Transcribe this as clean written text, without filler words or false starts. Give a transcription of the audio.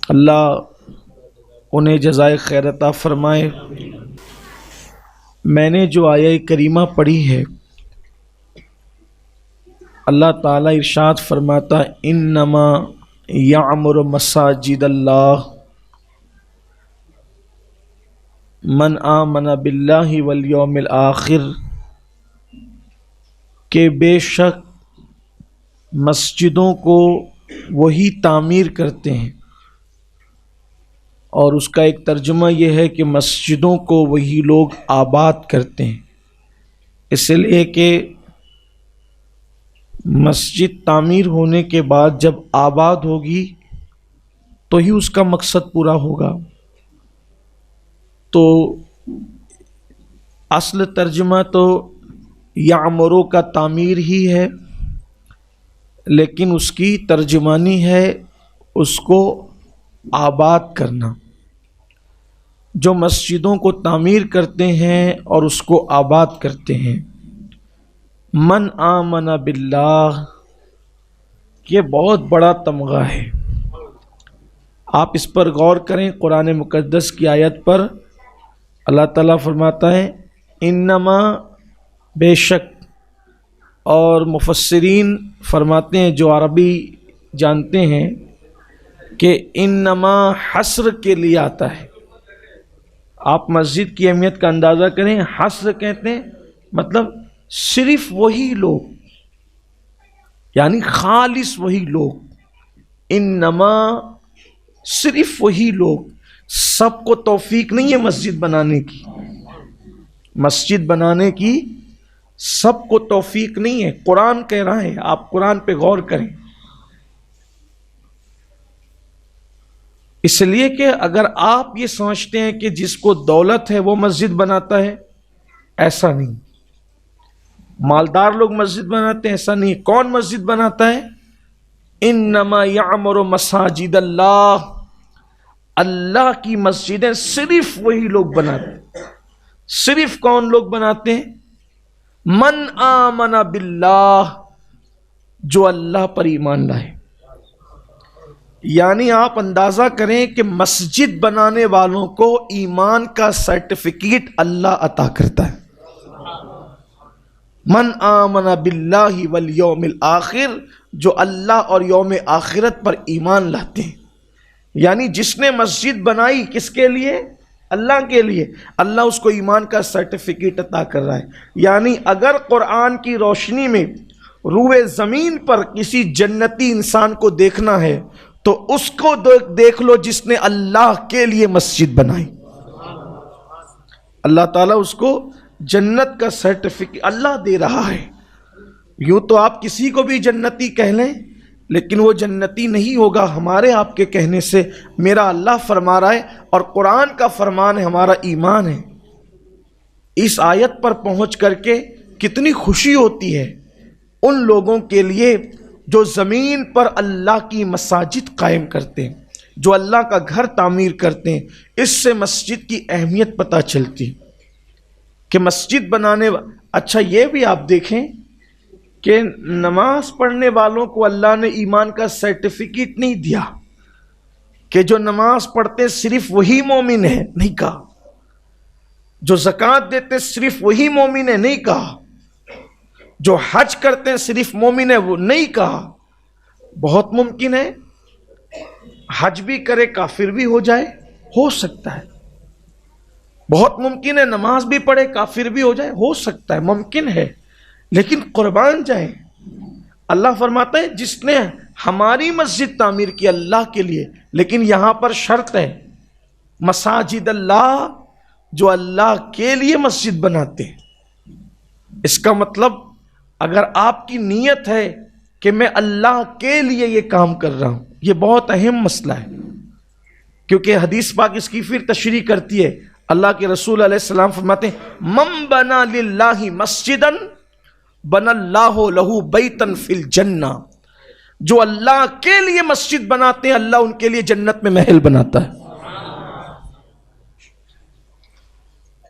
اللہ انہیں جزائے خیر عطا فرمائے۔ میں نے جو آیہ کریمہ پڑھی ہے، اللہ تعالیٰ ارشاد فرماتا انما یعمر مساجد اللہ من آمن باللہ والیوم الآخر، کہ بے شک مسجدوں کو وہی تعمیر کرتے ہیں، اور اس کا ایک ترجمہ یہ ہے کہ مسجدوں کو وہی لوگ آباد کرتے ہیں، اس لیے کہ مسجد تعمیر ہونے کے بعد جب آباد ہوگی تو ہی اس کا مقصد پورا ہوگا۔ تو اصل ترجمہ تو یعمرو کا تعمیر ہی ہے، لیکن اس کی ترجمانی ہے اس کو آباد کرنا۔ جو مسجدوں کو تعمیر کرتے ہیں اور اس کو آباد کرتے ہیں، من آمن باللہ، یہ بہت بڑا تمغہ ہے۔ آپ اس پر غور کریں، قرآن مقدس کی آیت پر اللہ تعالیٰ فرماتا ہے انما، بے شک، اور مفسرین فرماتے ہیں جو عربی جانتے ہیں کہ انما حصر کے لیے آتا ہے۔ آپ مسجد کی اہمیت کا اندازہ کریں، حصر کہتے ہیں مطلب صرف وہی لوگ، یعنی خالص وہی لوگ، انما صرف وہی لوگ۔ سب کو توفیق نہیں ہے مسجد بنانے کی، مسجد بنانے کی سب کو توفیق نہیں ہے۔ قرآن کہہ رہا ہے، آپ قرآن پہ غور کریں، اس لیے کہ اگر آپ یہ سمجھتے ہیں کہ جس کو دولت ہے وہ مسجد بناتا ہے، ایسا نہیں۔ مالدار لوگ مسجد بناتے ہیں، ایسا نہیں۔ کون مسجد بناتا ہے؟ انما یعمر مساجد اللہ، اللہ کی مسجدیں صرف وہی لوگ بناتے ہیں۔ صرف کون لوگ بناتے ہیں؟ من آمن باللہ، جو اللہ پر ایمان لائے۔ یعنی آپ اندازہ کریں کہ مسجد بنانے والوں کو ایمان کا سرٹیفکیٹ اللہ عطا کرتا ہے۔ من آمن باللہ والیوم الآخر، جو اللہ اور یوم آخرت پر ایمان لاتے ہیں۔ یعنی جس نے مسجد بنائی کس کے لیے؟ اللہ کے لیے، اللہ اس کو ایمان کا سرٹیفکیٹ عطا کر رہا ہے۔ یعنی اگر قرآن کی روشنی میں روئے زمین پر کسی جنتی انسان کو دیکھنا ہے تو اس کو دیکھ لو جس نے اللہ کے لیے مسجد بنائی۔ اللہ تعالیٰ اس کو جنت کا سرٹیفکیٹ اللہ دے رہا ہے۔ یوں تو آپ کسی کو بھی جنتی کہہ لیں، لیکن وہ جنتی نہیں ہوگا ہمارے آپ کے کہنے سے۔ میرا اللہ فرما رہا ہے اور قرآن کا فرمان ہے، ہمارا ایمان ہے۔ اس آیت پر پہنچ کر کے کتنی خوشی ہوتی ہے ان لوگوں کے لیے جو زمین پر اللہ کی مساجد قائم کرتے ہیں، جو اللہ کا گھر تعمیر کرتے ہیں۔ اس سے مسجد کی اہمیت پتہ چلتی ہے کہ مسجد بنانے اچھا یہ بھی آپ دیکھیں کہ نماز پڑھنے والوں کو اللہ نے ایمان کا سرٹیفکیٹ نہیں دیا کہ جو نماز پڑھتے صرف وہی مومن ہے، نہیں کہا۔ جو زکوٰۃ دیتے صرف وہی مومن ہے، نہیں کہا۔ جو حج کرتے صرف مومن ہے، وہ نہیں کہا۔ بہت ممکن ہے حج بھی کرے کافر بھی ہو جائے، ہو سکتا ہے۔ بہت ممکن ہے نماز بھی پڑھے کافر بھی ہو جائے، ہو سکتا ہے، ممکن ہے، لیکن قربان جائیں۔ اللہ فرماتا ہے جس نے ہماری مسجد تعمیر کی اللہ کے لیے، لیکن یہاں پر شرط ہے مساجد اللہ، جو اللہ کے لیے مسجد بناتے ہیں۔ اس کا مطلب اگر آپ کی نیت ہے کہ میں اللہ کے لیے یہ کام کر رہا ہوں، یہ بہت اہم مسئلہ ہے، کیونکہ حدیث پاک اس کی پھر تشریح کرتی ہے۔ اللہ کے رسول علیہ السلام فرماتے ہیں من بنا للہ مسجدا بنا اللہ لہ بیتا فی الجنہ، جو اللہ کے لیے مسجد بناتے ہیں اللہ ان کے لیے جنت میں محل بناتا ہے۔